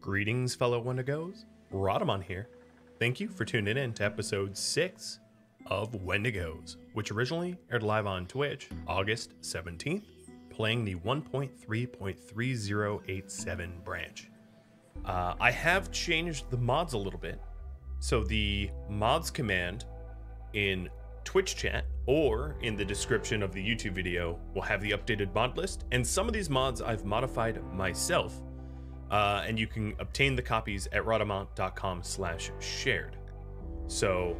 Greetings, fellow Wendigos. Rhadamant here. Thank you for tuning in to episode 6 of Wendigos, which originally aired live on Twitch August 17th, playing the 1.3.3087 branch. I have changed the mods a little bit, so the mods command in Twitch chat or in the description of the YouTube video will have the updated mod list, and some of these mods I've modified myself. And you can obtain the copies at rhadamant.com/shared. So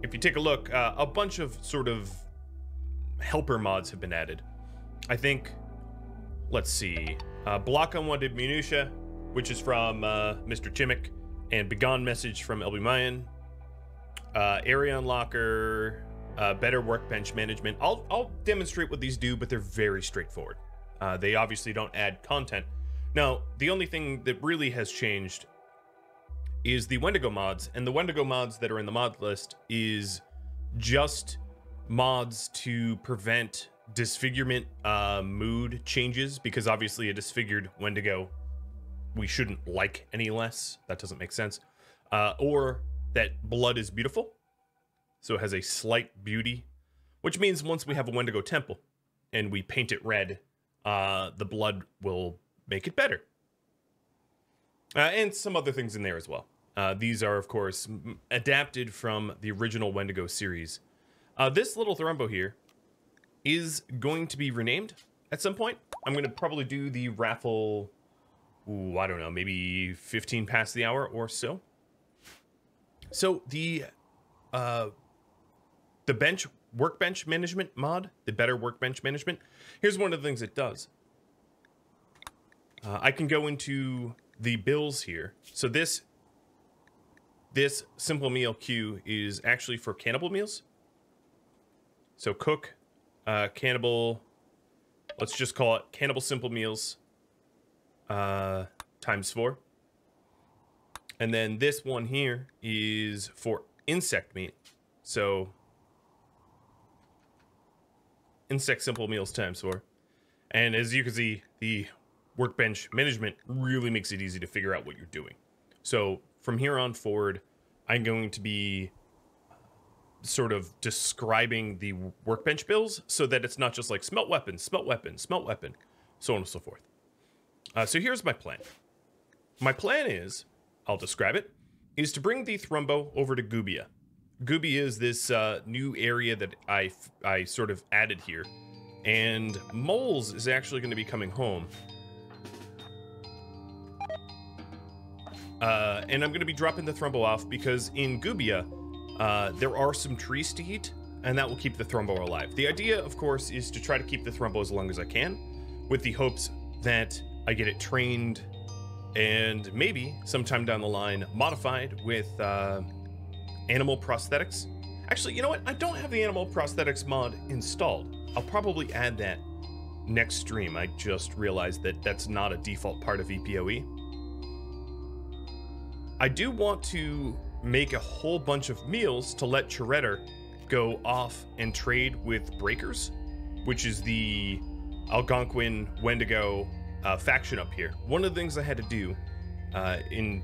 if you take a look, a bunch of sort of helper mods have been added. I think, let's see, Block Unwanted Minutia, which is from Mr. Chimic, and Begone Message from LB Mayan, Area Unlocker, Better Workbench Management. I'll demonstrate what these do, but they're very straightforward. They obviously don't add content. Now, the only thing that really has changed is the Wendigo mods, and the Wendigo mods that are in the mod list is just mods to prevent disfigurement mood changes, because obviously a disfigured Wendigo we shouldn't like any less. That doesn't make sense. Or that blood is beautiful, so it has a slight beauty, which means once we have a Wendigo temple and we paint it red, the blood will make it better. And some other things in there as well. These are, of course, adapted from the original Wendigo series. This little Thrumbo here is going to be renamed at some point. I'm going to probably do the raffle, I don't know, maybe 15 past the hour or so. So the workbench management mod, the Better Workbench Management, here's one of the things it does. I can go into the bills here. So this simple meal queue is actually for cannibal meals. So cook, cannibal, let's just call it cannibal simple meals ×4. And then this one here is for insect meat. So insect simple meals ×4. And as you can see, the workbench management really makes it easy to figure out what you're doing. So from here on forward, I'm going to be sort of describing the workbench bills so that it's not just like smelt weapon, smelt weapon, smelt weapon, so on and so forth. So here's my plan. My plan is, I'll describe it, is to bring the Thrumbo over to Gubia. Gubia is this new area that I sort of added here. And Moles is actually going to be coming home. And I'm going to be dropping the Thrumbo off because in Gubia, there are some trees to eat, and that will keep the Thrumbo alive. The idea, of course, is to try to keep the Thrumbo as long as I can, with the hopes that I get it trained and maybe sometime down the line modified with animal prosthetics. Actually, you know what? I don't have the animal prosthetics mod installed. I'll probably add that next stream. I just realized that that's not a default part of EPOE. I do want to make a whole bunch of meals to let Shredder go off and trade with Breakers, which is the Algonquin Wendigo faction up here. One of the things I had to do in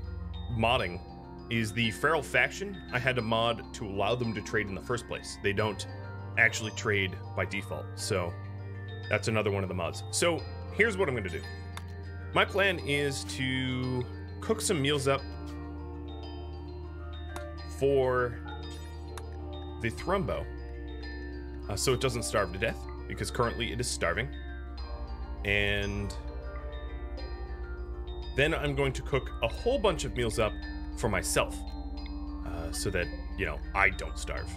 modding is the Feral faction. I had to mod to allow them to trade in the first place. They don't actually trade by default, so that's another one of the mods. So here's what I'm going to do. My plan is to cook some meals up for the Thrumbo, so it doesn't starve to death, because currently it is starving. And then I'm going to cook a whole bunch of meals up for myself, so that, you know, I don't starve,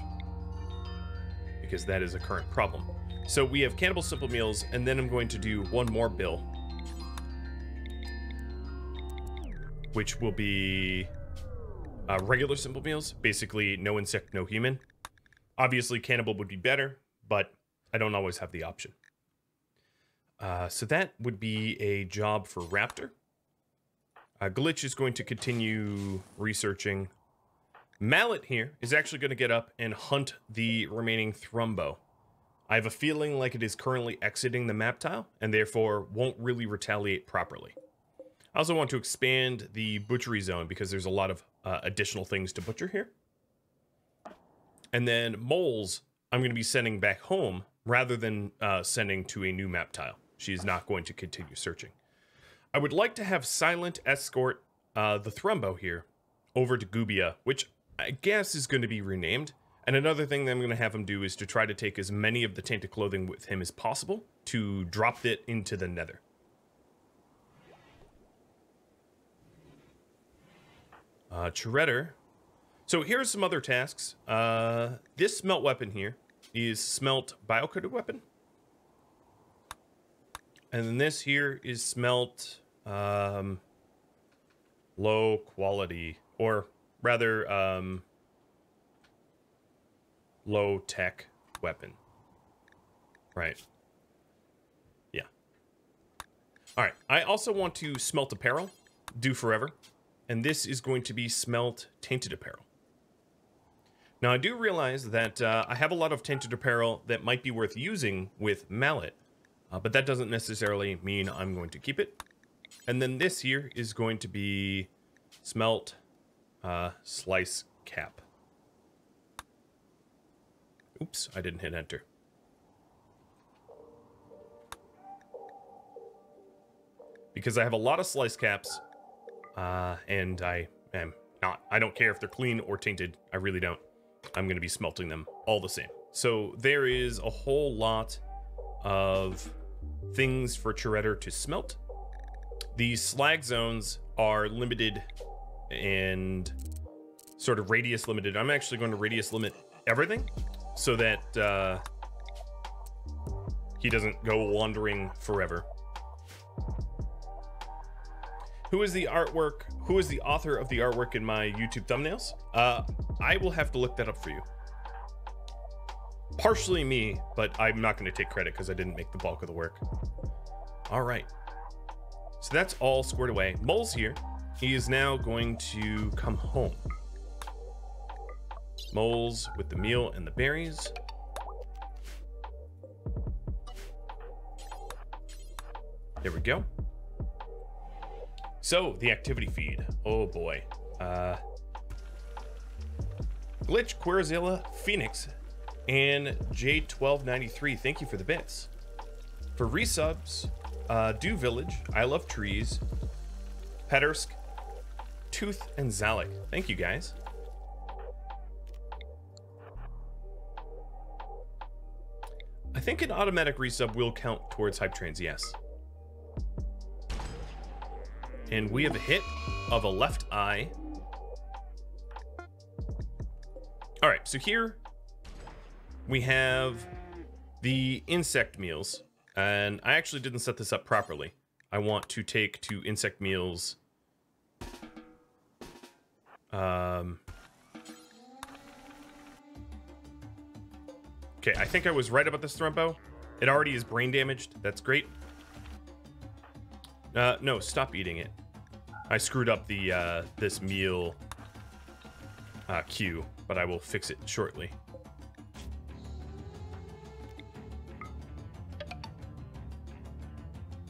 because that is a current problem. So we have cannibal simple meals, and then I'm going to do one more bill, which will be regular simple meals, basically no insect, no human. Obviously, cannibal would be better, but I don't always have the option. So that would be a job for Raptor. Glitch is going to continue researching. Mallet here is actually going to get up and hunt the remaining Thrumbo. I have a feeling like it is currently exiting the map tile, and therefore won't really retaliate properly. I also want to expand the butchery zone because there's a lot of additional things to butcher here. And then moles, I'm going to be sending back home rather than sending to a new map tile. She's not going to continue searching. I would like to have Silent escort the Thrumbo here over to Gubia, which I guess is going to be renamed. And another thing that I'm going to have him do is to try to take as many of the tainted clothing with him as possible to drop it into the nether. Shredder. So here's some other tasks. This smelt weapon here is smelt biocoated weapon. And then this here is smelt low quality, or rather low tech weapon. Right. Yeah. All right. I also want to smelt apparel, do forever. And this is going to be smelt tainted apparel. Now, I do realize that I have a lot of tainted apparel that might be worth using with mallet, but that doesn't necessarily mean I'm going to keep it. And then this here is going to be smelt slice cap. Oops, I didn't hit enter. Because I have a lot of slice caps, and I don't care if they're clean or tainted. I really don't. I'm going to be smelting them all the same. So there is a whole lot of things for Shredder to smelt. These slag zones are limited and sort of radius limited. I'm actually going to radius limit everything so that he doesn't go wandering forever. Who is the artwork? Who is the author of the artwork in my YouTube thumbnails? I will have to look that up for you. Partially me, but I'm not going to take credit because I didn't make the bulk of the work. All right. So that's all squared away. Mole's here. He is now going to come home. Moles with the meal and the berries. There we go. So, the activity feed. Oh boy. Glitch, Queerzilla, Phoenix, and J1293, thank you for the bits. For resubs, Dew Village, I Love Trees, Pedersk, Tooth, and Zalek. Thank you guys. I think an automatic resub will count towards Hype Trains, yes. And we have a hit of a left eye. All right, so here we have the insect meals. And I actually didn't set this up properly. I want to take to insect meals. Okay, I think I was right about this Thrumbo. It already is brain damaged. That's great. No, stop eating it. I screwed up the this meal queue, but I will fix it shortly.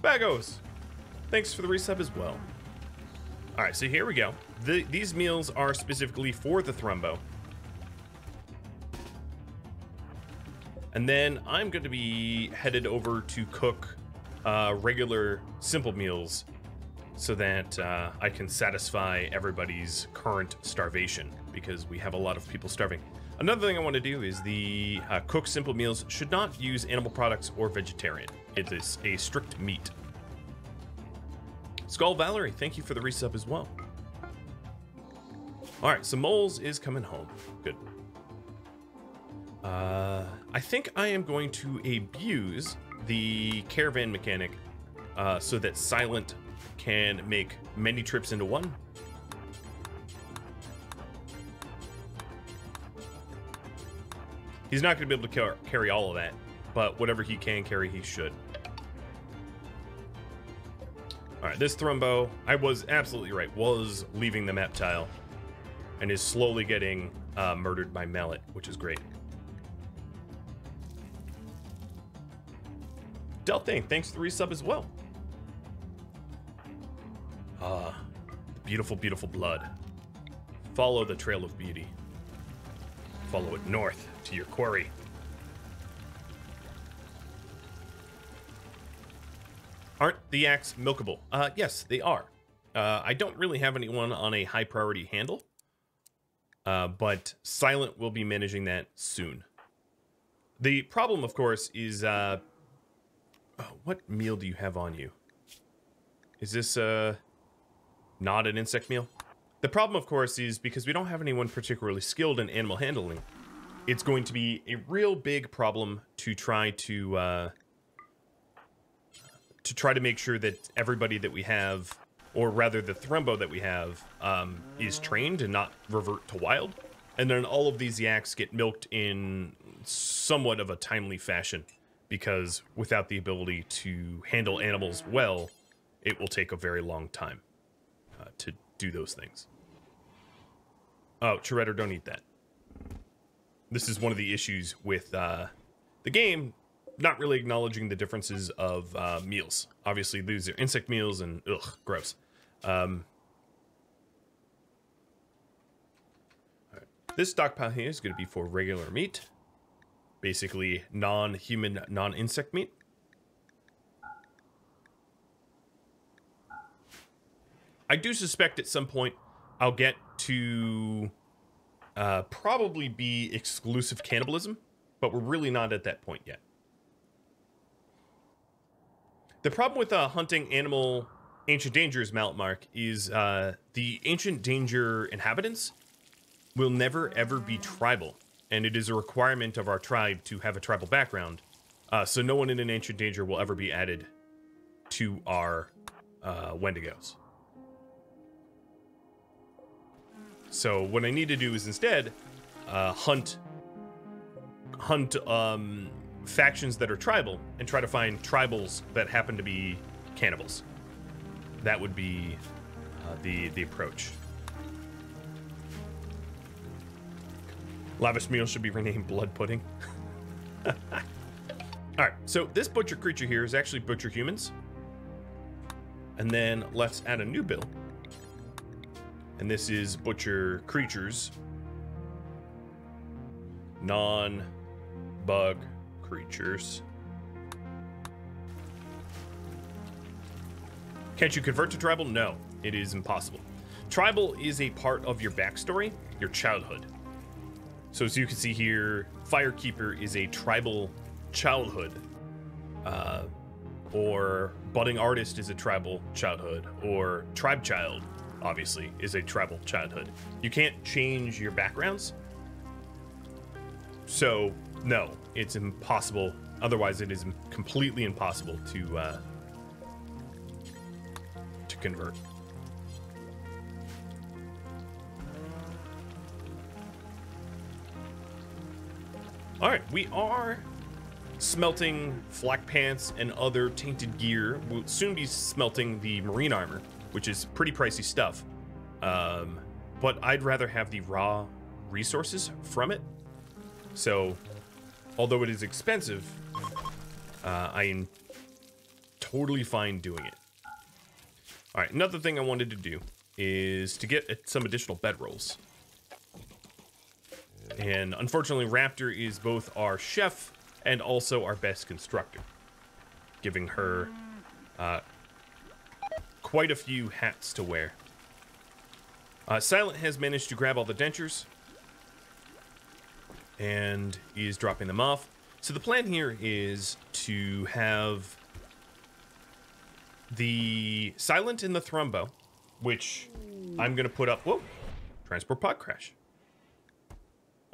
Bagos, thanks for the resub as well. All right, so here we go. These meals are specifically for the Thrumbo. And then I'm going to be headed over to cook regular simple meals so that I can satisfy everybody's current starvation, because we have a lot of people starving. Another thing I want to do is the cook simple meals should not use animal products or vegetarian. It is a strict meat. Skull Valerie, thank you for the resub as well. All right, so Moles is coming home. Good. I think I am going to abuse the caravan mechanic so that Silent can make many trips into one. He's not going to be able to carry all of that, but whatever he can carry, he should. All right, this Thrumbo, I was absolutely right, was leaving the map tile and is slowly getting murdered by Mallet, which is great. Delthane, thanks for the resub as well. The beautiful, beautiful blood. Follow the trail of beauty. Follow it north to your quarry. Aren't the yaks milkable? Yes, they are. I don't really have anyone on a high priority handle, but Silent will be managing that soon. The problem, of course, is what meal do you have on you? Is this not an insect meal? The problem, of course, is because we don't have anyone particularly skilled in animal handling, it's going to be a real big problem to try to make sure that everybody that we have, or rather the Thrumbo that we have, is trained and not revert to wild. And then all of these yaks get milked in somewhat of a timely fashion, because without the ability to handle animals well, it will take a very long time to do those things. Oh, Chiredder, don't eat that. This is one of the issues with the game not really acknowledging the differences of meals. Obviously, these are insect meals, and ugh, gross. This stockpile here is going to be for regular meat. Basically, non-human, non-insect meat. I do suspect at some point I'll get to probably be exclusive cannibalism, but we're really not at that point yet. The problem with hunting animal ancient dangers, Maltmark, is the ancient danger inhabitants will never ever be tribal, and it is a requirement of our tribe to have a tribal background, so no one in an ancient danger will ever be added to our Wendigos. So what I need to do is instead hunt factions that are tribal and try to find tribals that happen to be cannibals. That would be the approach. Lavish meal should be renamed Blood Pudding. Alright, so this butcher creature here is actually butcher humans. And then let's add a new bill. And this is butcher creatures. Non-bug creatures. Can't you convert to tribal? No, it is impossible. Tribal is a part of your backstory, your childhood. So as you can see here, Firekeeper is a tribal childhood. Or Budding Artist is a tribal childhood. Or Tribe Child, obviously, is a tribal childhood. You can't change your backgrounds. So, no, it's impossible. Otherwise, it is completely impossible to convert. All right, we are smelting flak pants and other tainted gear. We'll soon be smelting the marine armor, which is pretty pricey stuff. But I'd rather have the raw resources from it. So, although it is expensive, I am totally fine doing it. All right, another thing I wanted to do is to get some additional bedrolls. And unfortunately, Raptor is both our chef and also our best constructor, giving her quite a few hats to wear. Silent has managed to grab all the dentures and is dropping them off. So the plan here is to have the Silent and the Thrumbo, which I'm going to put up. Whoa, transport pod crash.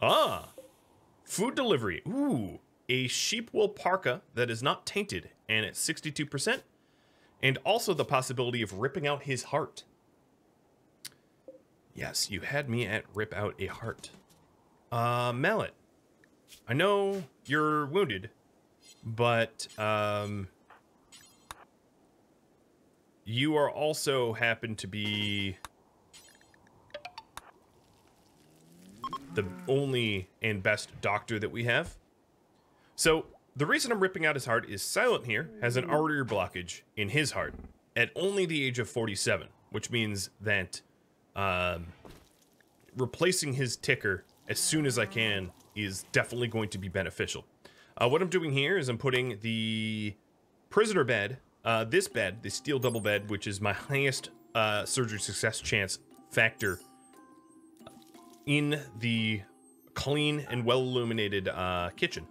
Ah, food delivery. Ooh, a sheep wool parka that is not tainted and at 62%. And also the possibility of ripping out his heart. Yes, you had me at rip out a heart. Mallet, I know you're wounded, but you are also happen to be the only and best doctor that we have. So the reason I'm ripping out his heart is Silent here has an artery blockage in his heart at only the age of 47. which means that replacing his ticker as soon as I can is definitely going to be beneficial. What I'm doing here is I'm putting the prisoner bed, this bed, the steel double bed, which is my highest surgery success chance factor, in the clean and well illuminated kitchen.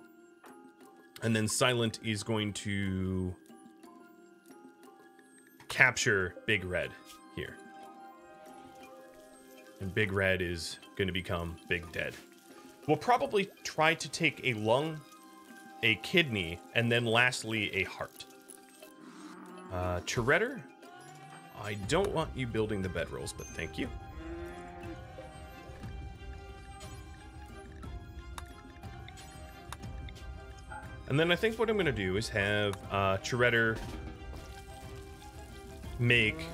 And then Silent is going to capture Big Red here. And Big Red is going to become Big Dead. We'll probably try to take a lung, a kidney, and then lastly a heart. Toretter, I don't want you building the bedrolls, but thank you. And then I think what I'm going to do is have Toretter make...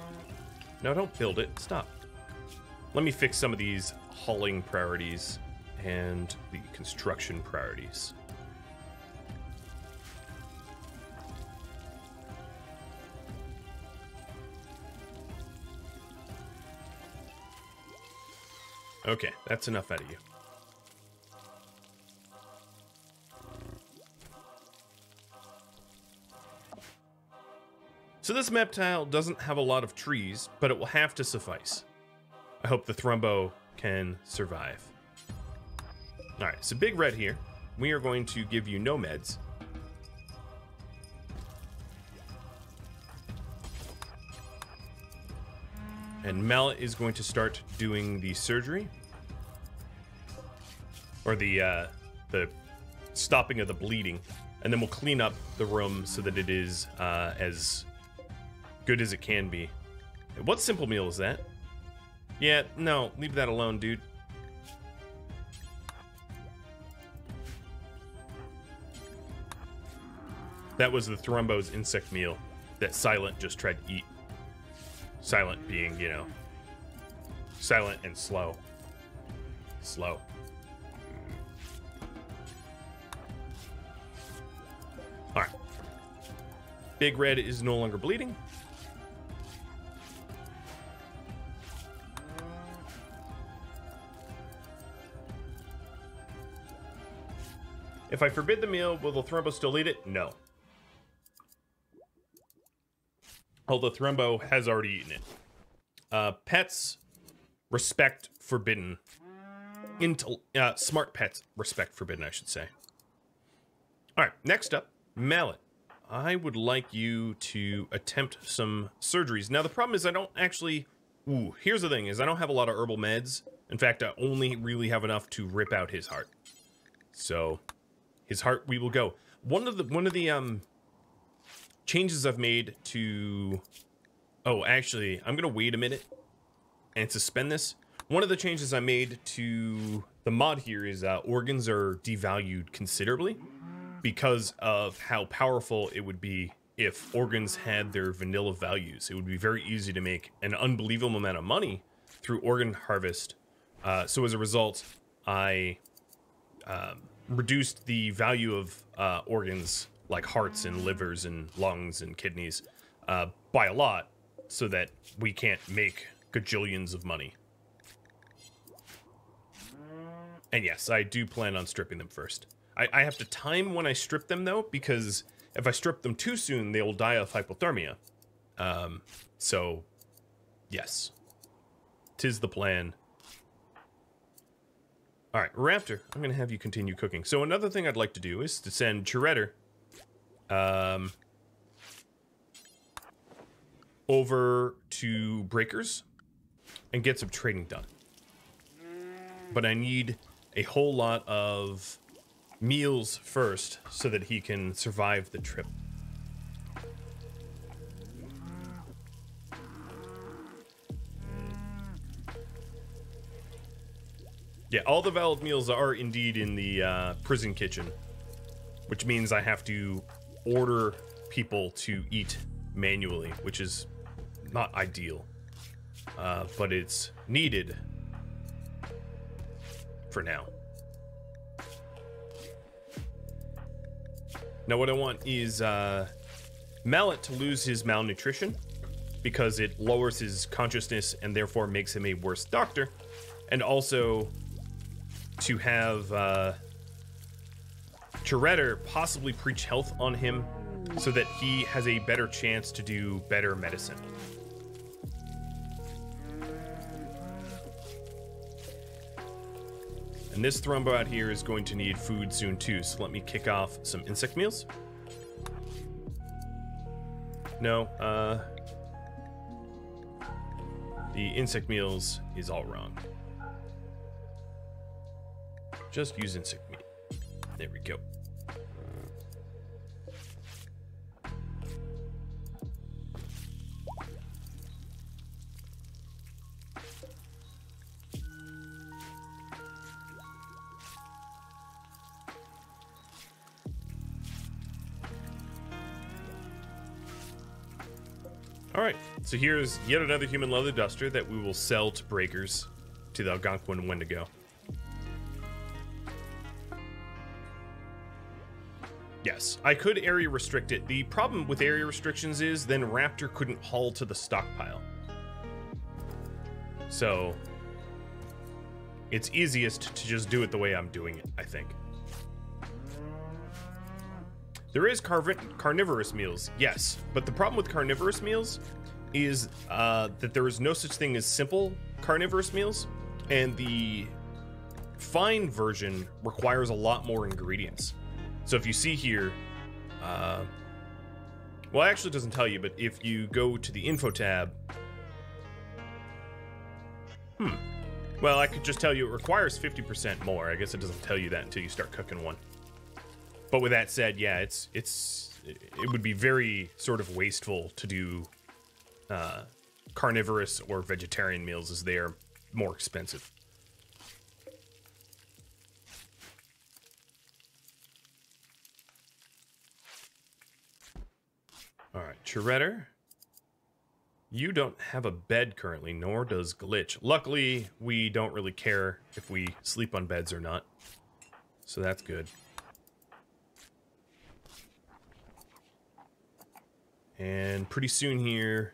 No, don't build it. Stop. Let me fix some of these hauling priorities and the construction priorities. Okay, that's enough out of you. So this map tile doesn't have a lot of trees, but it will have to suffice. I hope the Thrumbo can survive. Alright, so Big Red here. We are going to give you no meds. And Mallet is going to start doing the surgery. Or the stopping of the bleeding. And then we'll clean up the room so that it is as good as it can be. What simple meal is that? Yeah, no, leave that alone, dude. That was the Thrumbo's insect meal that Silent just tried to eat. Silent being, you know, silent and slow. Slow. Alright. Big Red is no longer bleeding. If I forbid the meal, will the Thrumbo still eat it? No. Although Thrumbo has already eaten it. Pets respect forbidden. Smart pets respect forbidden, I should say. Alright, next up, Mallet. I would like you to attempt some surgeries. Now, the problem is I don't actually... Ooh, here's the thing, is I don't have a lot of herbal meds. In fact, I only really have enough to rip out his heart. So... his heart, we will go. One of the changes I've made to... Oh, actually, I'm going to wait a minute and suspend this. One of the changes I made to the mod here is organs are devalued considerably because of how powerful it would be if organs had their vanilla values. It would be very easy to make an unbelievable amount of money through organ harvest. So as a result, I... reduced the value of organs like hearts and livers and lungs and kidneys by a lot so that we can't make gajillions of money. And yes, I do plan on stripping them first. I have to time when I strip them though, because if I strip them too soon, they will die of hypothermia. So, yes. 'Tis the plan. Alright, Raptor, I'm going to have you continue cooking. So another thing I'd like to do is to send Toretter over to Breakers and get some trading done. But I need a whole lot of meals first so that he can survive the trip. Yeah, all the valid meals are indeed in the prison kitchen, which means I have to order people to eat manually, which is not ideal, but it's needed for now. Now what I want is Mallet to lose his malnutrition, because it lowers his consciousness and therefore makes him a worse doctor, and also to have Shredder possibly preach health on him so that he has a better chance to do better medicine. And this Thrumbo out here is going to need food soon too, so let me kick off some insect meals. No, the insect meals is all wrong. Just use insect meat. There we go. Alright, so here's yet another human leather duster that we will sell to breakers, to the Algonquin and Wendigo. Yes, I could area restrict it. The problem with area restrictions is then Raptor couldn't haul to the stockpile. So, it's easiest to just do it the way I'm doing it, I think. There is carnivorous meals, yes, but the problem with carnivorous meals is that there is no such thing as simple carnivorous meals, and the fine version requires a lot more ingredients. So if you see here, well, it actually doesn't tell you, but if you go to the info tab, well, I could just tell you it requires 50% more. I guess it doesn't tell you that until you start cooking one. But with that said, yeah, it would be very sort of wasteful to do carnivorous or vegetarian meals, as they are more expensive. All right, Shredder, you don't have a bed currently, nor does Glitch. Luckily, we don't really care if we sleep on beds or not, so that's good. And pretty soon here,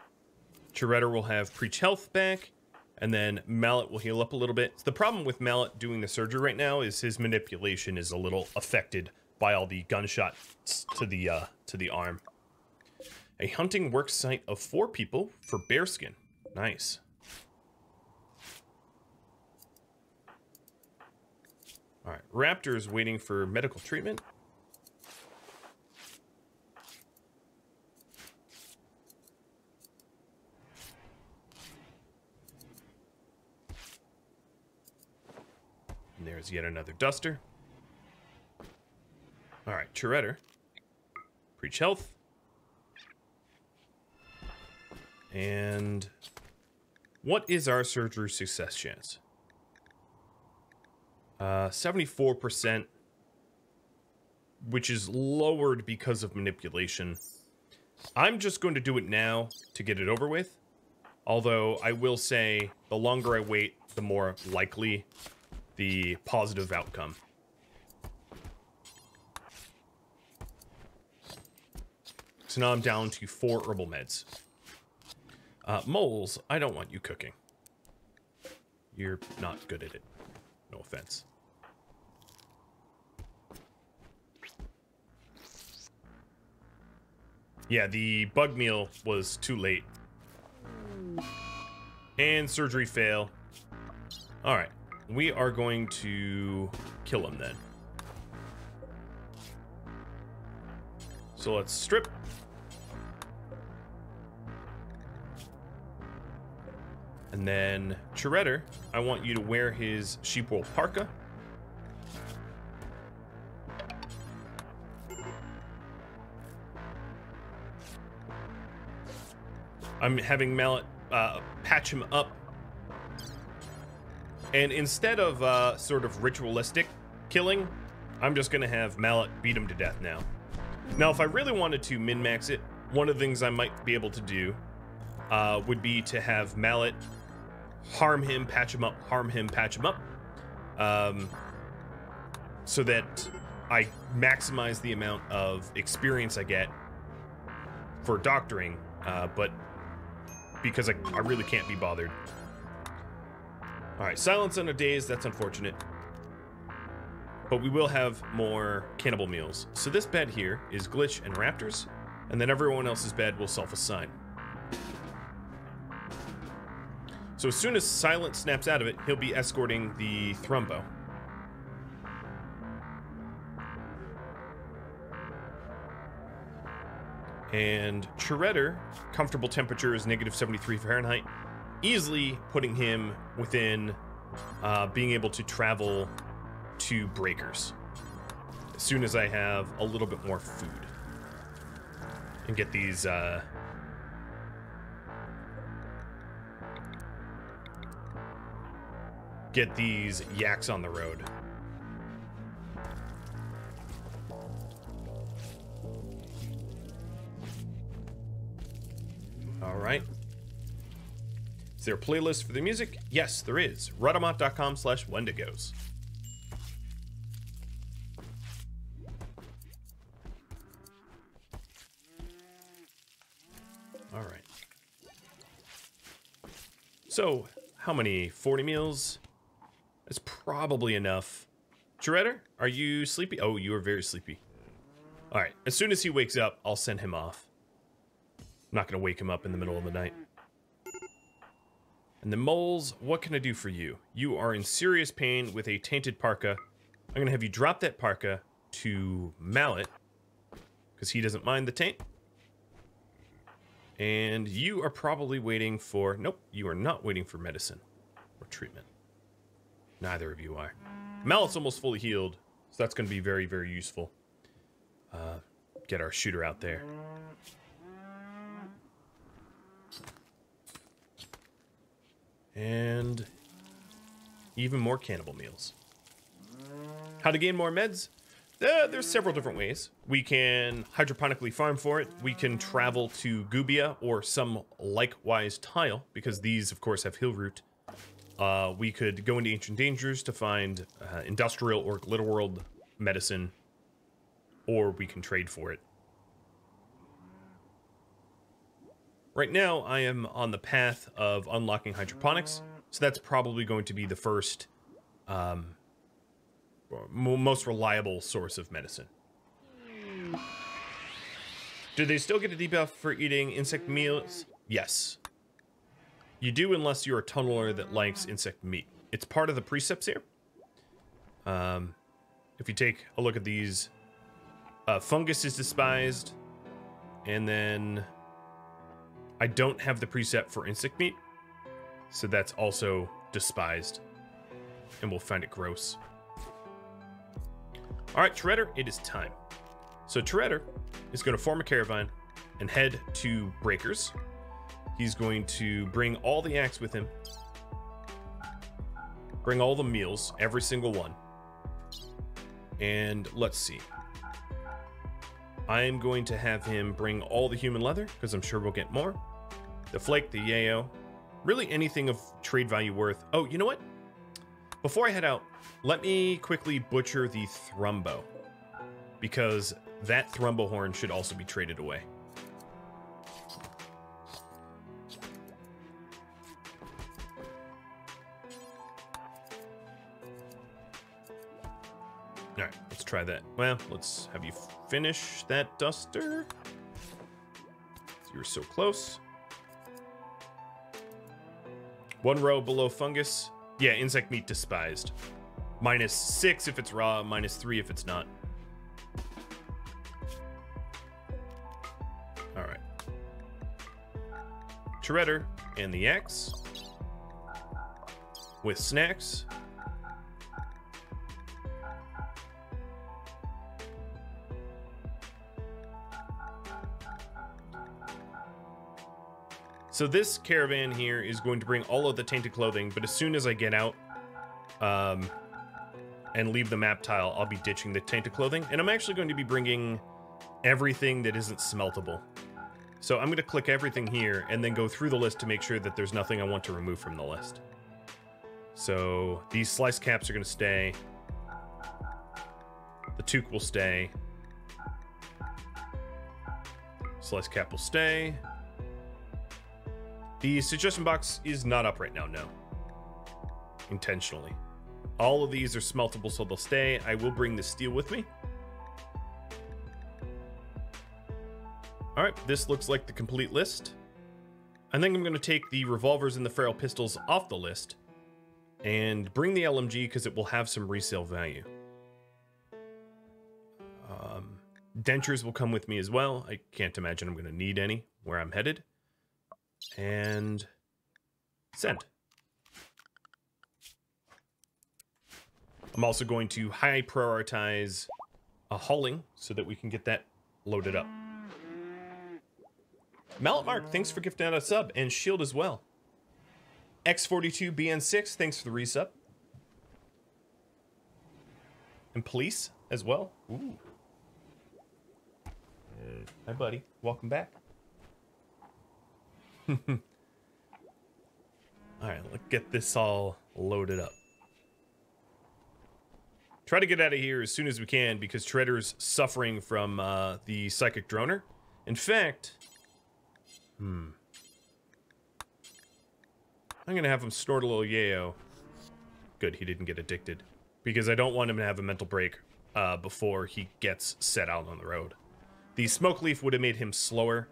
Shredder will have Preach Health back, and then Mallet will heal up a little bit. The problem with Mallet doing the surgery right now is his manipulation is a little affected by all the gunshots to the arm. A hunting work site of 4 people for bearskin. Nice. All right, Raptor is waiting for medical treatment. And there's yet another duster. All right, Shredder. Preach health. And what is our surgery success chance? 74%, which is lowered because of manipulation. I'm just going to do it now to get it over with. Although I will say the longer I wait, the more likely the positive outcome. So now I'm down to 4 herbal meds. Moles, I don't want you cooking. You're not good at it. No offense. Yeah, the bug meal was too late. And surgery fail. Alright, we are going to kill him then. So let's strip. And then, Shredder, I want you to wear his sheepwool parka. I'm having Mallet patch him up. And instead of sort of ritualistic killing, I'm just going to have Mallet beat him to death now. Now, if I really wanted to min-max it, one of the things I might be able to do would be to have Mallet harm him, patch him up, harm him, patch him up, so that I maximize the amount of experience I get for doctoring, but because I really can't be bothered. All right, silence on a daze, that's unfortunate. But we will have more cannibal meals. So this bed here is Glitch and Raptors, and then everyone else's bed will self-assign. So as soon as Silent snaps out of it, he'll be escorting the Thrumbo. And Shredder, comfortable temperature is -73 Fahrenheit, easily putting him within being able to travel to breakers as soon as I have a little bit more food and get these yaks on the road. All right. Is there a playlist for the music? Yes, there is. Rhadamant.com/Wendigos. All right. So, how many? 40 meals? That's probably enough. Shredder, are you sleepy? Oh, you are very sleepy. All right. As soon as he wakes up, I'll send him off. I'm not going to wake him up in the middle of the night. And the moles, what can I do for you? You are in serious pain with a tainted parka. I'm going to have you drop that parka to Mallet, because he doesn't mind the taint. And you are probably waiting for... Nope, you are not waiting for medicine or treatment. Neither of you are. Mallet's almost fully healed, so that's going to be very, very useful. Get our shooter out there. And even more cannibal meals. How to gain more meds? There's several different ways. We can hydroponically farm for it. We can travel to Gubia or some likewise tile, because these, of course, have heal root. We could go into Ancient Dangers to find industrial or Glitter World medicine, or we can trade for it. Right now, I am on the path of unlocking hydroponics, so that's probably going to be the first, most reliable source of medicine. Do they still get a debuff for eating insect meals? Yes. You do, unless you're a tunneler that likes insect meat. It's part of the precepts here. If you take a look at these, fungus is despised, and then... I don't have the precept for insect meat, so that's also despised, and we'll find it gross. All right, Shredder, it is time. So Shredder is going to form a caravan and head to Breakers. He's going to bring all the yaks with him, bring all the meals, every single one, and let's see. I am going to have him bring all the human leather, because I'm sure we'll get more. The flake, the yayo, really anything of trade value worth. Oh, you know what? Before I head out, let me quickly butcher the Thrumbo, because that Thrumbo horn should also be traded away. All right, let's try that. Well, let's have you finish that duster. You're so close. One row below fungus. Yeah, insect meat despised. -6 if it's raw, -3 if it's not. All right. Shredder and the yaks with snacks. So this caravan here is going to bring all of the tainted clothing, but as soon as I get out and leave the map tile, I'll be ditching the tainted clothing. And I'm actually going to be bringing everything that isn't smeltable. So I'm going to click everything here and then go through the list to make sure that there's nothing I want to remove from the list. So these slice caps are going to stay. The toque will stay. Slice cap will stay. The suggestion box is not up right now, no. Intentionally. All of these are smeltable, so they'll stay. I will bring the steel with me. All right, this looks like the complete list. I think I'm going to take the revolvers and the ferrule pistols off the list and bring the LMG because it will have some resale value. Dentures will come with me as well. I can't imagine I'm going to need any where I'm headed. And send. I'm also going to high prioritize hauling so that we can get that loaded up. Mallet Mark, thanks for gifting out a sub, and Shield as well. X42BN6, thanks for the resub. And Police as well. Ooh. Hi, buddy. Welcome back. All right, let's get this all loaded up. Try to get out of here as soon as we can because Shredder's suffering from the Psychic Droner. In fact... I'm gonna have him snort a little yayo. Good, he didn't get addicted. Because I don't want him to have a mental break before he gets set out on the road. The smoke leaf would have made him slower,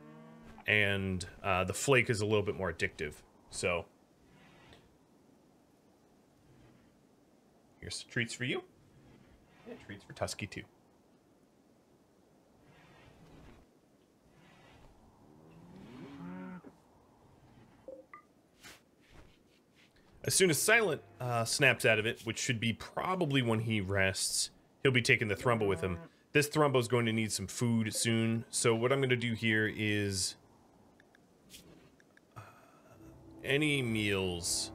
and the flake is a little bit more addictive. So, here's some treats for you. And treats for Tusky too. As soon as Silent snaps out of it, which should be probably when he rests, he'll be taking the Thrumbo with him. This Thrumbo is going to need some food soon, so what I'm going to do here is... any meals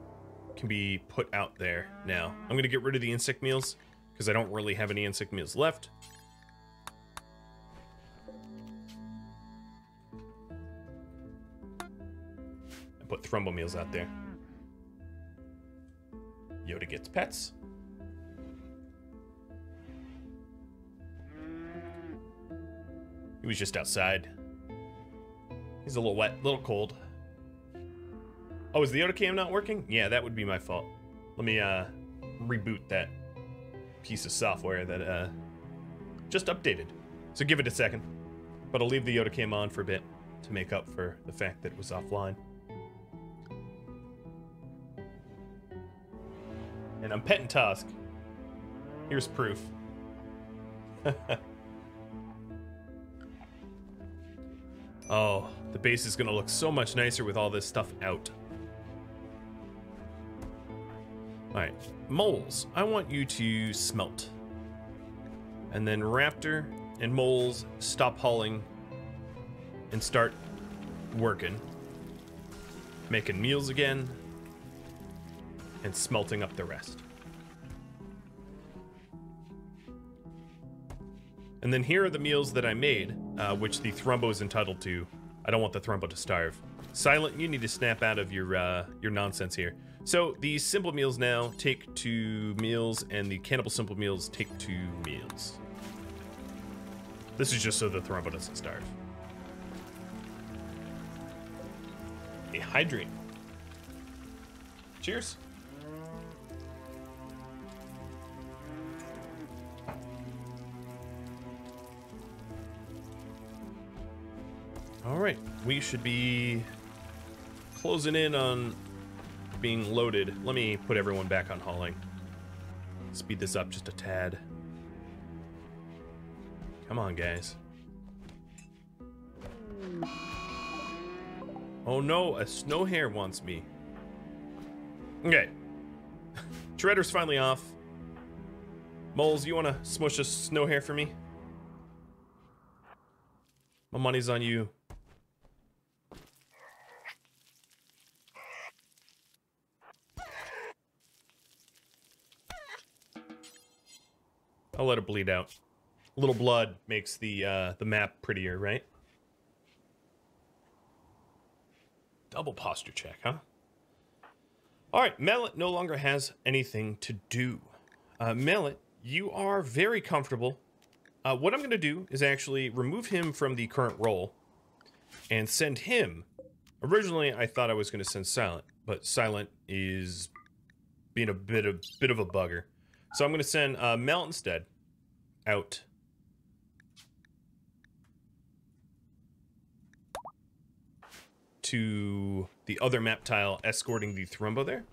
can be put out there now. I'm going to get rid of the insect meals, because I don't really have any insect meals left. I put Thrumbo meals out there. Yoda gets pets. He was just outside. He's a little wet, a little cold. Oh, is the Yoda cam not working? Yeah, that would be my fault. Let me reboot that piece of software that just updated. So give it a second. But I'll leave the Yoda cam on for a bit to make up for the fact that it was offline. And I'm petting Tusk. Here's proof. Oh, the base is gonna look so much nicer with all this stuff out. Alright, Moles, I want you to smelt. And then Raptor and Moles stop hauling and start working. Making meals again. And smelting up the rest. And then here are the meals that I made, which the Thrumbo is entitled to. I don't want the Thrumbo to starve. Silent, you need to snap out of your nonsense here. So the simple meals now take 2 meals, and the cannibal simple meals take 2 meals. This is just so the Thrumbo doesn't starve. A hydrate. Cheers. All right, we should be closing in on being loaded. Let me put everyone back on hauling. Speed this up just a tad. Come on, guys. Oh no, a snow hare wants me. Okay. Shredder's finally off. Moles, you want to smush a snow hare for me? My money's on you. I'll let it bleed out. A little blood makes the map prettier, right? Double posture check, huh? All right, Mallet no longer has anything to do. Mallet, you are very comfortable. What I'm going to do is actually remove him from the current role and send him Originally, I thought I was going to send Silent, but Silent is being a bit of a bugger. So I'm going to send Mel instead out. To the other map tile, escorting the Thrumbo there.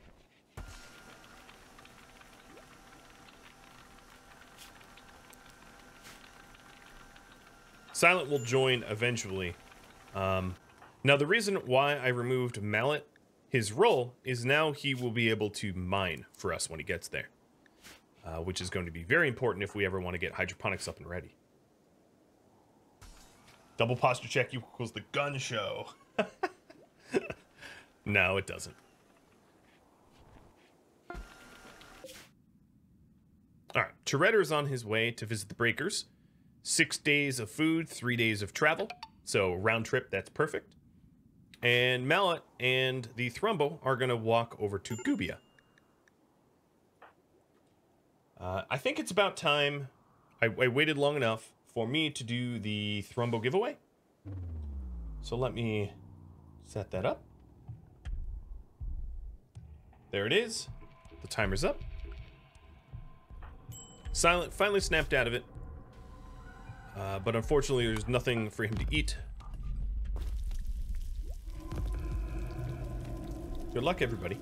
Silent will join eventually. Now, the reason why I removed Mallet, his role, is now he will be able to mine for us when he gets there. Which is going to be very important if we ever want to get hydroponics up and ready. Double posture check equals the gun show. No, it doesn't. Alright, Toretto's on his way to visit the Breakers. 6 days of food, 3 days of travel. So, round trip, that's perfect. And Mallet and the Thrumbo are going to walk over to Gubia. I think it's about time. I waited long enough for me to do the Thrumbo giveaway. So let me set that up. There it is. The timer's up. Silent finally snapped out of it. But unfortunately, there's nothing for him to eat. Good luck, everybody.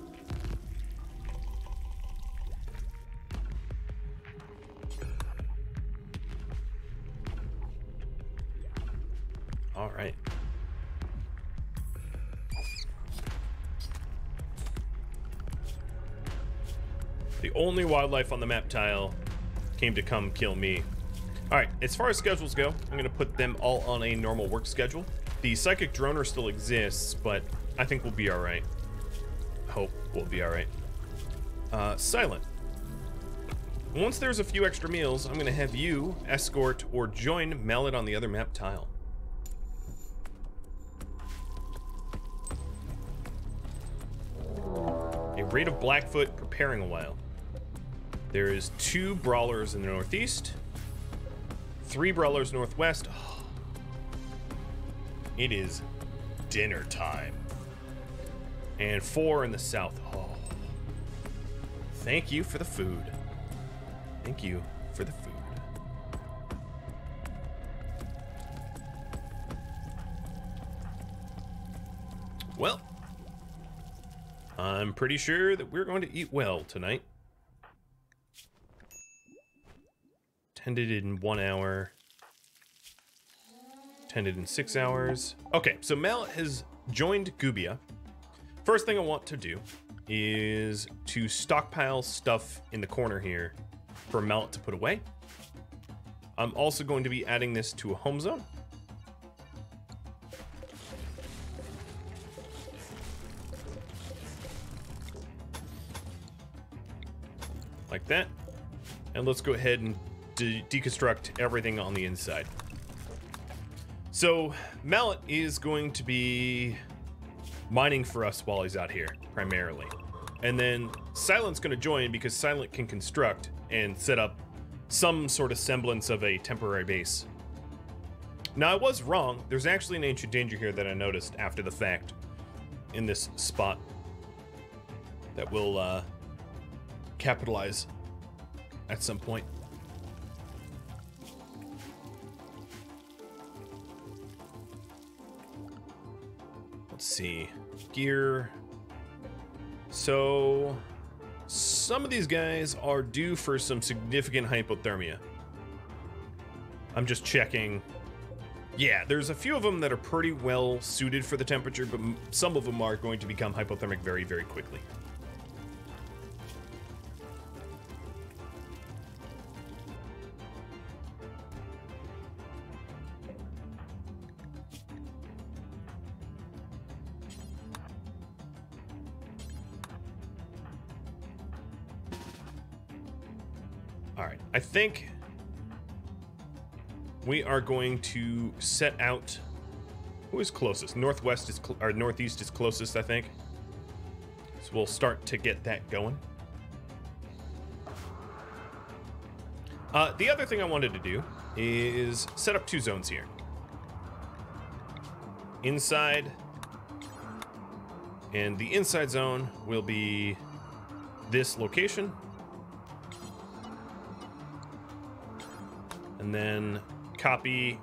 All right. The only wildlife on the map tile came to come kill me. All right, as far as schedules go, I'm going to put them all on a normal work schedule. The psychic droner still exists, but I think we'll be all right. Hope we'll be all right. Silent. Once there's a few extra meals, I'm going to have you escort or join Mallet on the other map tile. A raid of Blackfoot preparing a while. There is 2 brawlers in the northeast, 3 brawlers northwest. Oh, it is dinner time. And 4 in the south. Oh, thank you for the food. Thank you for the food. Well, I'm pretty sure that we're going to eat well tonight. Tended in 1 hour. Tended in 6 hours. Okay, so Mallet has joined Gubia. First thing I want to do is to stockpile stuff in the corner here for Mallet to put away. I'm also going to be adding this to a home zone. Like that. And let's go ahead and deconstruct everything on the inside. So Mallet is going to be mining for us while he's out here, primarily. And then Silent's going to join because Silent can construct and set up some sort of semblance of a temporary base. Now, I was wrong. There's actually an ancient danger here that I noticed after the fact in this spot that will capitalize at some point. Let's see. Gear. So some of these guys are due for some significant hypothermia. I'm just checking. Yeah, there's a few of them that are pretty well suited for the temperature, but some of them are going to become hypothermic very, very quickly. All right, I think we are going to set out. Who is closest? Northwest is or northeast is closest, I think. So we'll start to get that going. The other thing I wanted to do is set up 2 zones here. Inside And the inside zone will be this location. And then copy,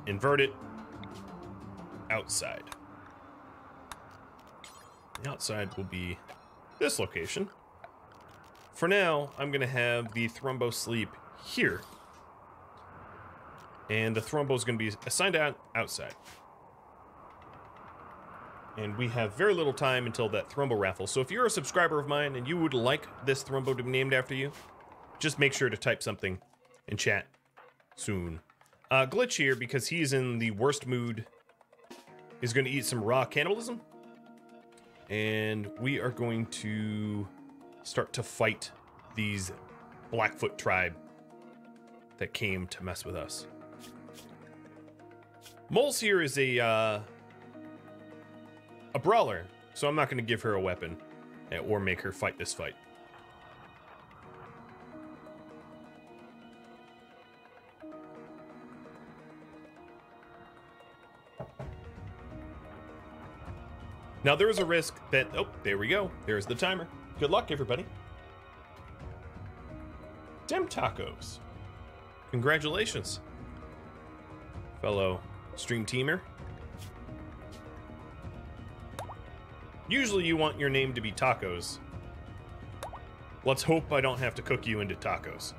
invert it, outside. The outside will be this location. For now, I'm going to have the Thrumbo sleep here. And the Thrumbo is going to be assigned out outside. And we have very little time until that Thrumbo raffle. So if you're a subscriber of mine and you would like this Thrumbo to be named after you, just make sure to type something in chat soon. Glitch here, because he's in the worst mood, is going to eat some raw cannibalism. And we are going to start to fight these Blackfoot tribe that came to mess with us. Moles here is a brawler, so I'm not going to give her a weapon or make her fight this fight. Now there is a risk that, oh, there we go. There's the timer. Good luck, everybody. Dem tacos. Congratulations, fellow stream teamer. Usually you want your name to be tacos. Let's hope I don't have to cook you into tacos.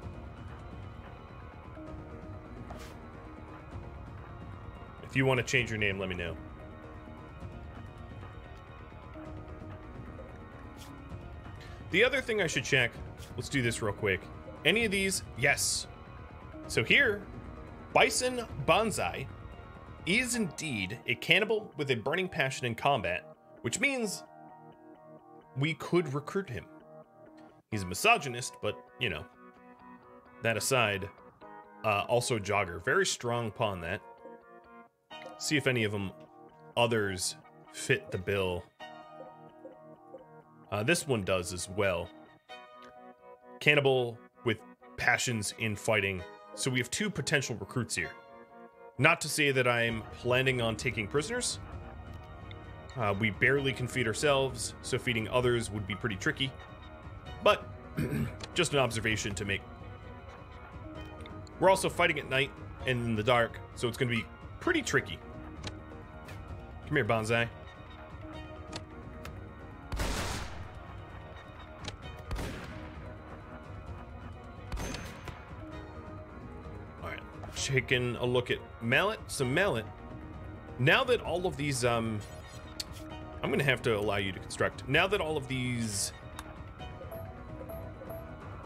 If you want to change your name, let me know. The other thing I should check, let's do this real quick. Any of these? Yes. So here, Bison Bonsai is indeed a cannibal with a burning passion in combat, which means we could recruit him. He's a misogynist, but, you know, that aside, also jogger. Very strong pawn, that. See if any of them others fit the bill. This one does as well. Cannibal with passions in fighting. So we have two potential recruits here. Not to say that I'm planning on taking prisoners. We barely can feed ourselves, so feeding others would be pretty tricky. But just an observation to make. We're also fighting at night and in the dark, so it's going to be pretty tricky. Come here, Bonsai. Taking a look at mallet, some mallet. Now that all of these, I'm gonna have to allow you to construct. Now that all of these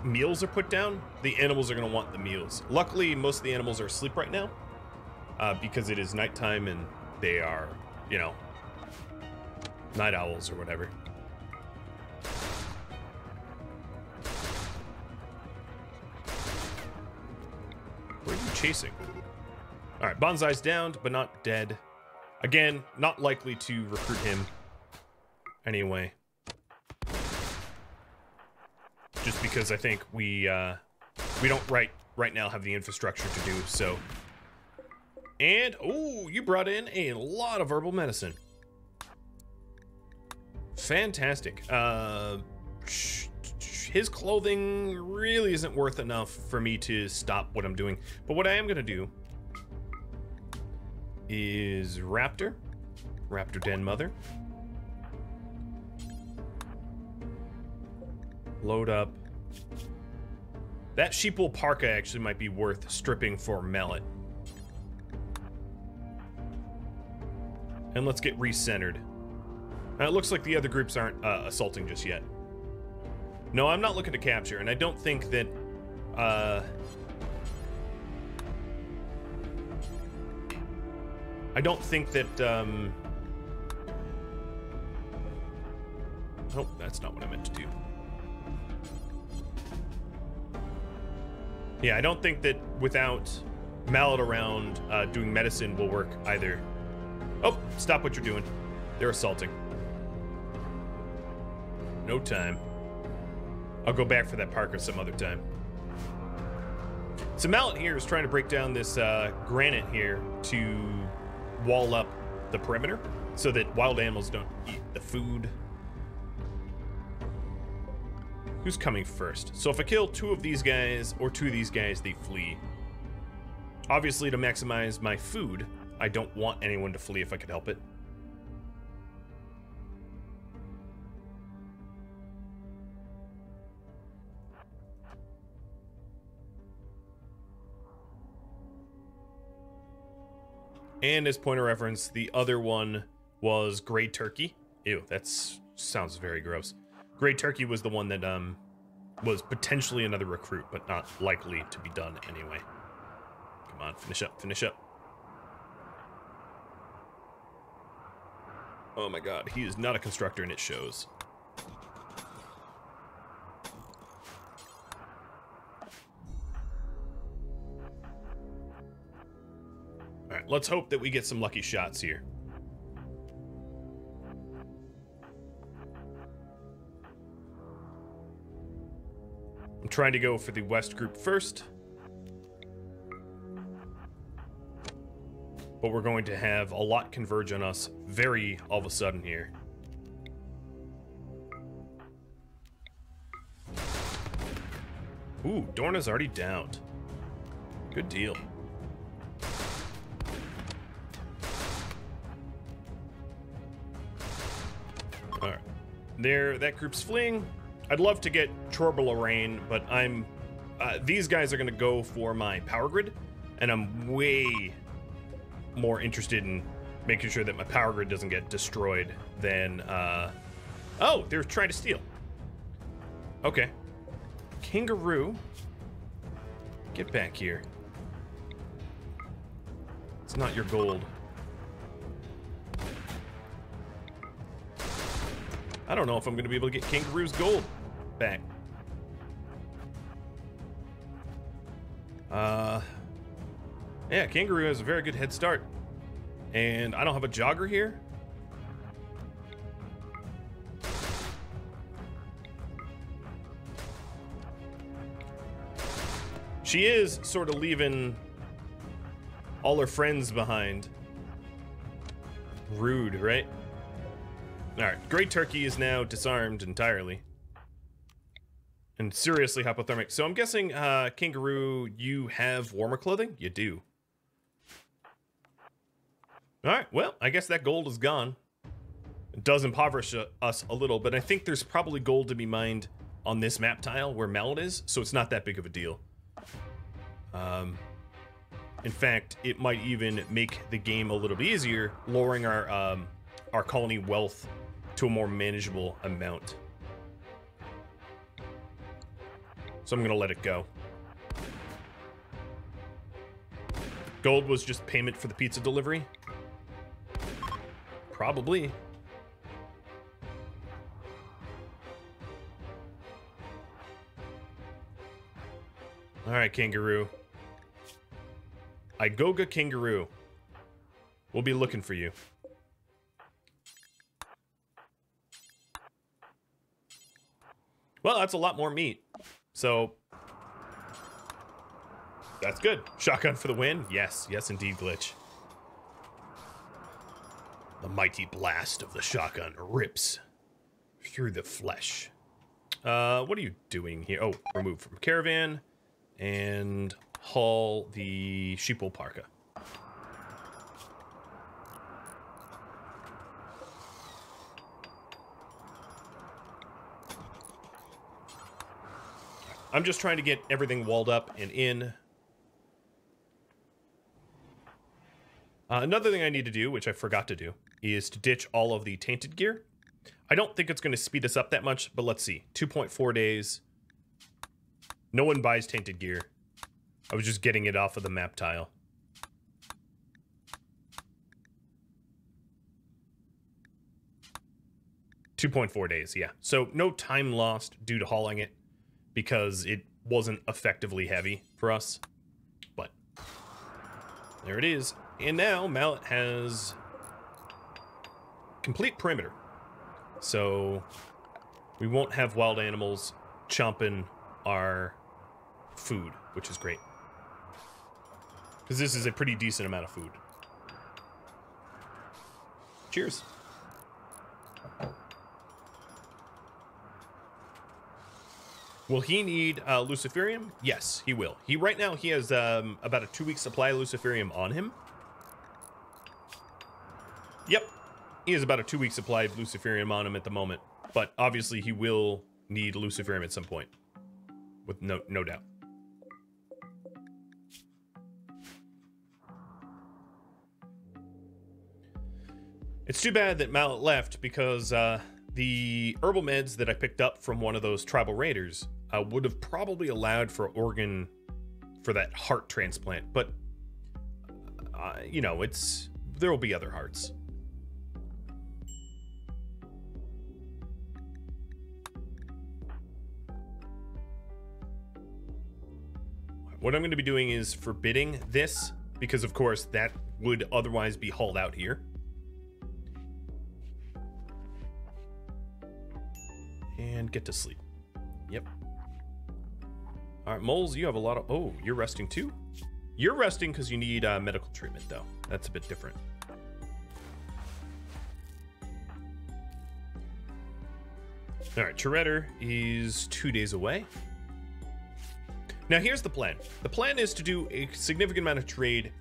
meals are put down, the animals are gonna want the meals. Luckily, most of the animals are asleep right now, because it is nighttime and they are, you know, night owls or whatever. Where are you chasing? All right, Bonsai's downed, but not dead. Again, not likely to recruit him anyway. Just because I think we don't right now have the infrastructure to do so. And, oh, you brought in a lot of herbal medicine. Fantastic. His clothing really isn't worth enough for me to stop what I'm doing. But what I am going to do is Raptor Den Mother. Load up. That sheepwool parka actually might be worth stripping for mallet. And let's get recentered. Now, it looks like the other groups aren't assaulting just yet. No, I'm not looking to capture, and I don't think that, oh, that's not what I meant to do. Yeah, I don't think that without mallet around, doing medicine will work either. Oh, stop what you're doing. They're assaulting. No time. I'll go back for that parka some other time. So mallet here is trying to break down this granite here to wall up the perimeter. so that wild animals don't eat the food. Who's coming first? So if I kill 2 of these guys or 2 of these guys, they flee. Obviously, to maximize my food, I don't want anyone to flee if I could help it. And as point of reference, the other one was Gray Turkey. Ew, that sounds very gross. Gray Turkey was the one that was potentially another recruit, but not likely to be done anyway. Come on, finish up, finish up. Oh my god, he is not a constructor and it shows. Alright, let's hope that we get some lucky shots here. I'm trying to go for the west group first. But we're going to have a lot converge on us very all of a sudden here. Ooh, Dorna's already downed. Good deal. Alright. There, that group's fleeing. I'd love to get Trorbelarain, but these guys are going to go for my power grid, and I'm way more interested in making sure that my power grid doesn't get destroyed than, oh, they're trying to steal. Okay. Kangaroo. Get back here. It's not your gold. I don't know if I'm going to be able to get Kangaroo's gold back. Yeah, Kangaroo has a very good head start. And I don't have a jogger here. She is sort of leaving all her friends behind. Rude, right? Alright, Great Turkey is now disarmed entirely. And seriously hypothermic. So I'm guessing, Kangaroo, you have warmer clothing? You do. Alright, well, I guess that gold is gone. It does impoverish us a little, but I think there's probably gold to be mined on this map tile where Mallet is, so it's not that big of a deal. In fact, it might even make the game a little bit easier, lowering our colony wealth to a more manageable amount. So I'm gonna let it go. Gold was just payment for the pizza delivery? Probably. Alright, Kangaroo. Igoga Kangaroo. We'll be looking for you. Well, that's a lot more meat. So, that's good. Shotgun for the win? Yes, yes indeed, Glitch. The mighty blast of the shotgun rips through the flesh. What are you doing here? Oh, remove from caravan and haul the sheeple parka. I'm just trying to get everything walled up and in. Another thing I need to do, which I forgot to do, is to ditch all of the tainted gear. I don't think it's going to speed us up that much, but let's see. 2.4 days. No one buys tainted gear. I was just getting it off of the map tile. $2.4 days, yeah. So no time lost due to hauling it because it wasn't effectively heavy for us. But there it is. And now Mallet has complete perimeter. So we won't have wild animals chomping our food, which is great. Because this is a pretty decent amount of food. Cheers. Will he need Luciferium? Yes, he will. Right now he has about a 2-week supply of Luciferium on him. Yep, he has about a 2-week supply of Luciferium on him at the moment, but obviously he will need Luciferium at some point, with no doubt. It's too bad that Mallet left, because the herbal meds that I picked up from one of those tribal raiders would have probably allowed for organ for that heart transplant, but you know, there will be other hearts. What I'm going to be doing is forbidding this, because of course that would otherwise be hauled out here. And get to sleep. Yep. All right, moles, you have a lot of... Oh, you're resting too? You're resting because you need medical treatment, though. That's a bit different. All right, Toretto is 2 days away. Now, here's the plan. The plan is to do a significant amount of trade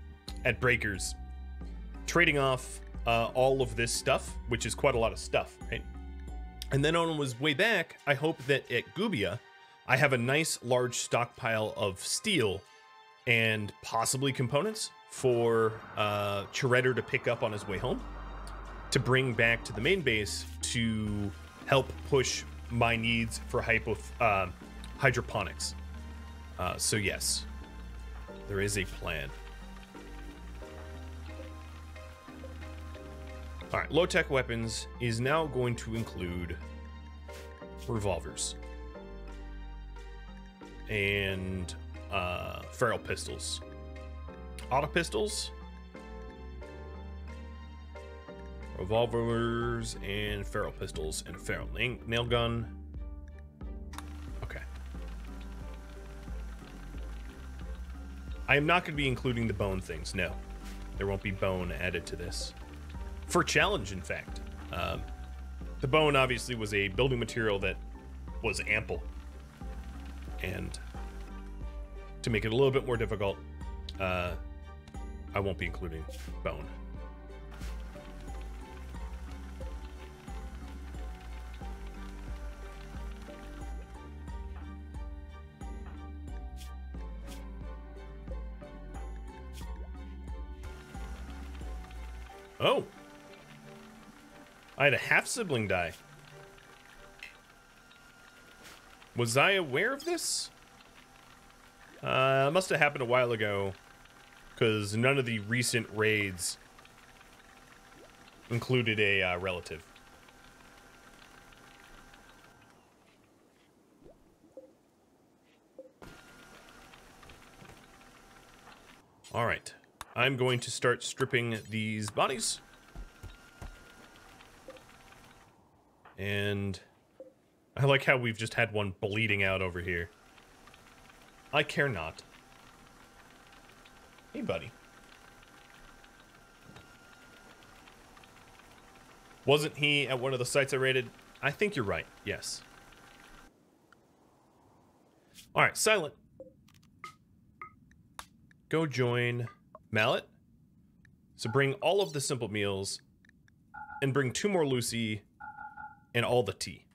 at Breakers, trading off all of this stuff, which is quite a lot of stuff, right? And then on his way back, I hope that at Gubia, I have a nice large stockpile of steel and possibly components for Toretto to pick up on his way home, to bring back to the main base to help push my needs for hydroponics. So yes, there is a plan. All right, low-tech weapons is now going to include revolvers and feral pistols. Auto pistols, revolvers, and feral pistols, and a feral nail gun. Okay. I am not going to be including the bone things, no. There won't be bone added to this. For challenge, in fact. The bone obviously was a building material that was ample. And to make it a little bit more difficult, I won't be including bone. Oh! I had a half-sibling die. Was I aware of this? It must have happened a while ago, because none of the recent raids included a relative. All right. I'm going to start stripping these bodies. And I like how we've just had one bleeding out over here. I care not. Hey, buddy. Wasn't he at one of the sites I raided? I think you're right, yes. All right, Silent. Go join Mallet. So bring all of the simple meals and bring 2 more Lucy and all the tea.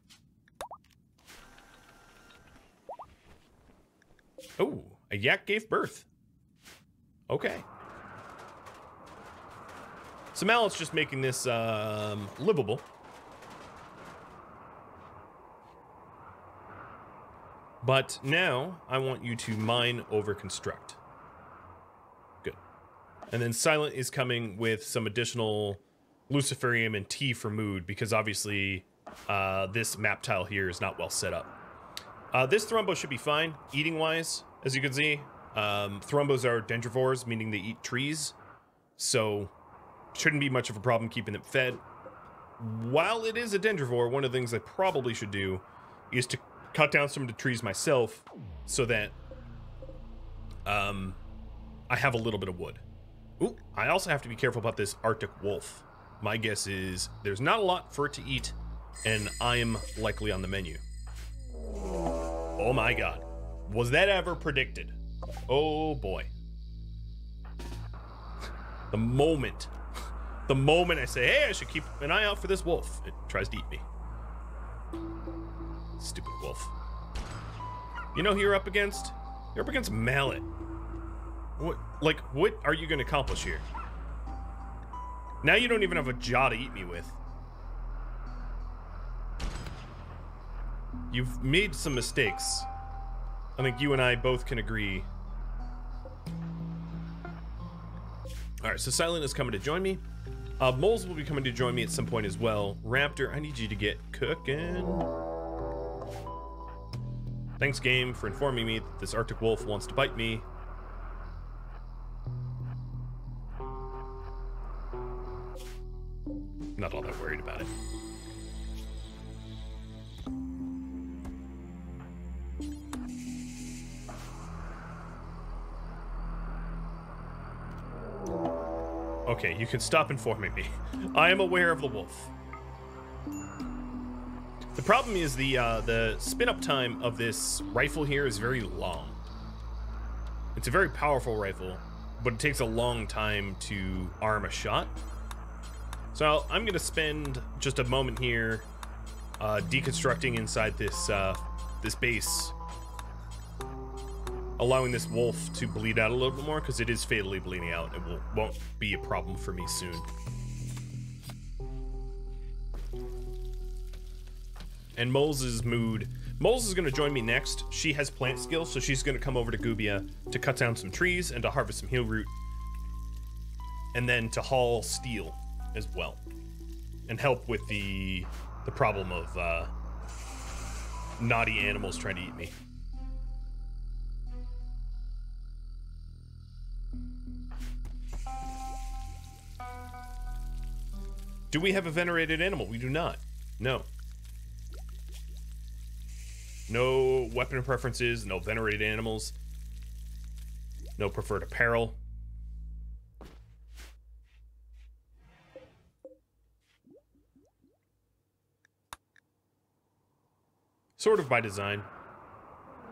Oh, a yak gave birth. Okay. So Mallet's just making this livable. But now I want you to mine over construct. Good. And then Silent is coming with some additional Luciferium and tea for mood, because obviously this map tile here is not well set up. This Thrumbo should be fine, eating-wise, as you can see. Thrumbos are dendrivores, meaning they eat trees, so shouldn't be much of a problem keeping them fed. While it is a dendrivore, one of the things I probably should do is to cut down some of the trees myself, so that I have a little bit of wood. Ooh, I also have to be careful about this Arctic wolf. my guess is there's not a lot for it to eat, and I'm likely on the menu. Oh my god. Was that ever predicted? Oh boy. The moment I say, hey, I should keep an eye out for this wolf, it tries to eat me. Stupid wolf. You know who you're up against? You're up against Mallet. What are you going to accomplish here? Now you don't even have a jaw to eat me with. You've made some mistakes. I think you and I both can agree. Alright, so Silent is coming to join me. Moles will be coming to join me at some point as well. Raptor, I need you to get cooking. Thanks, game, for informing me that this Arctic wolf wants to bite me. Not all that worried about it. Okay, you can stop informing me. I am aware of the wolf. The problem is the spin-up time of this rifle here is very long. It's a very powerful rifle, but it takes a long time to arm a shot. So I'm going to spend just a moment here deconstructing inside this this base, allowing this wolf to bleed out a little bit more, because it is fatally bleeding out. It won't be a problem for me soon. And Moles' mood. Moles is going to join me next. She has plant skills, so she's going to come over to Gubia to cut down some trees and to harvest some heal root. And then to haul steel as well. And help with the problem of naughty animals trying to eat me. Do we have a venerated animal? We do not. No. No weapon preferences, no venerated animals, no preferred apparel. Sort of by design.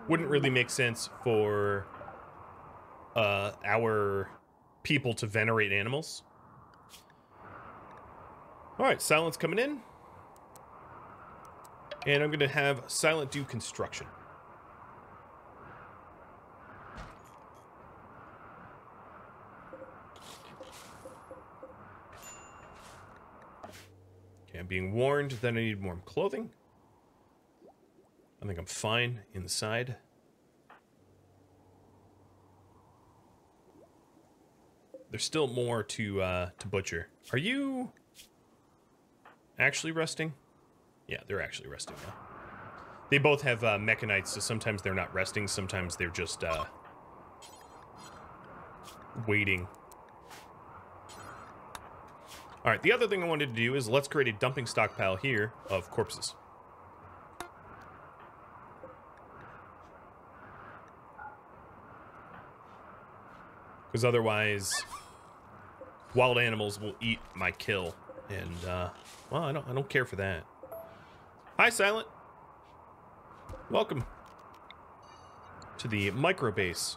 Wouldn't really make sense for our people to venerate animals. Alright, Silent's coming in. And I'm going to have Silent do construction. Okay, I'm being warned that I need warm clothing. I think I'm fine inside. There's still more to butcher. Are you actually resting? Yeah, they're actually resting now. They both have mechanites, so sometimes they're not resting, sometimes they're just waiting. Alright, the other thing I wanted to do is let's create a dumping stockpile here of corpses. Because otherwise, wild animals will eat my kill. And, well, I don't care for that. Hi, Silent. Welcome to the micro base.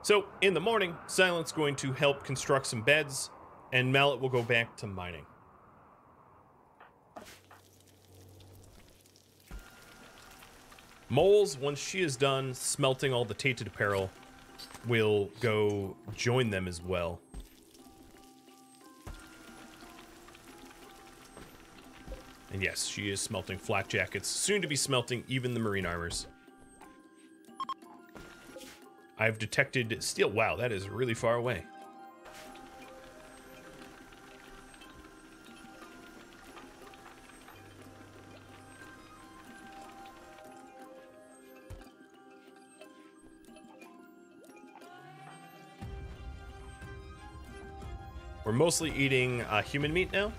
So, in the morning, Silent's going to help construct some beds, and Mallet will go back to mining. Moles, once she is done smelting all the tainted apparel, will go join them as well. And yes, she is smelting flak jackets, soon to be smelting even the marine armors. I've detected steel. Wow, that is really far away. We're mostly eating human meat now.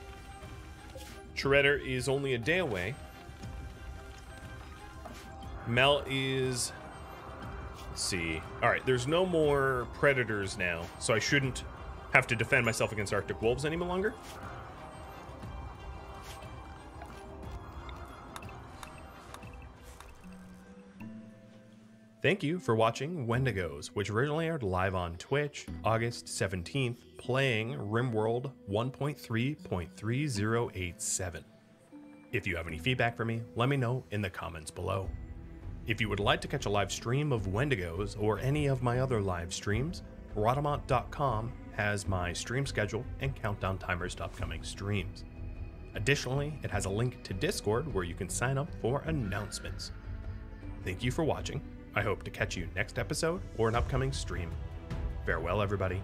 Shredder is only a day away. Mel is Let's see. All right, there's no more predators now, so I shouldn't have to defend myself against Arctic wolves any longer. Thank you for watching Wendigos, which originally aired live on Twitch August 17th, playing RimWorld 1.3.3087. If you have any feedback for me, let me know in the comments below. If you would like to catch a live stream of Wendigos or any of my other live streams, Rhadamant.com has my stream schedule and countdown timers to upcoming streams. Additionally, it has a link to Discord where you can sign up for announcements. Thank you for watching. I hope to catch you next episode or an upcoming stream. Farewell, everybody.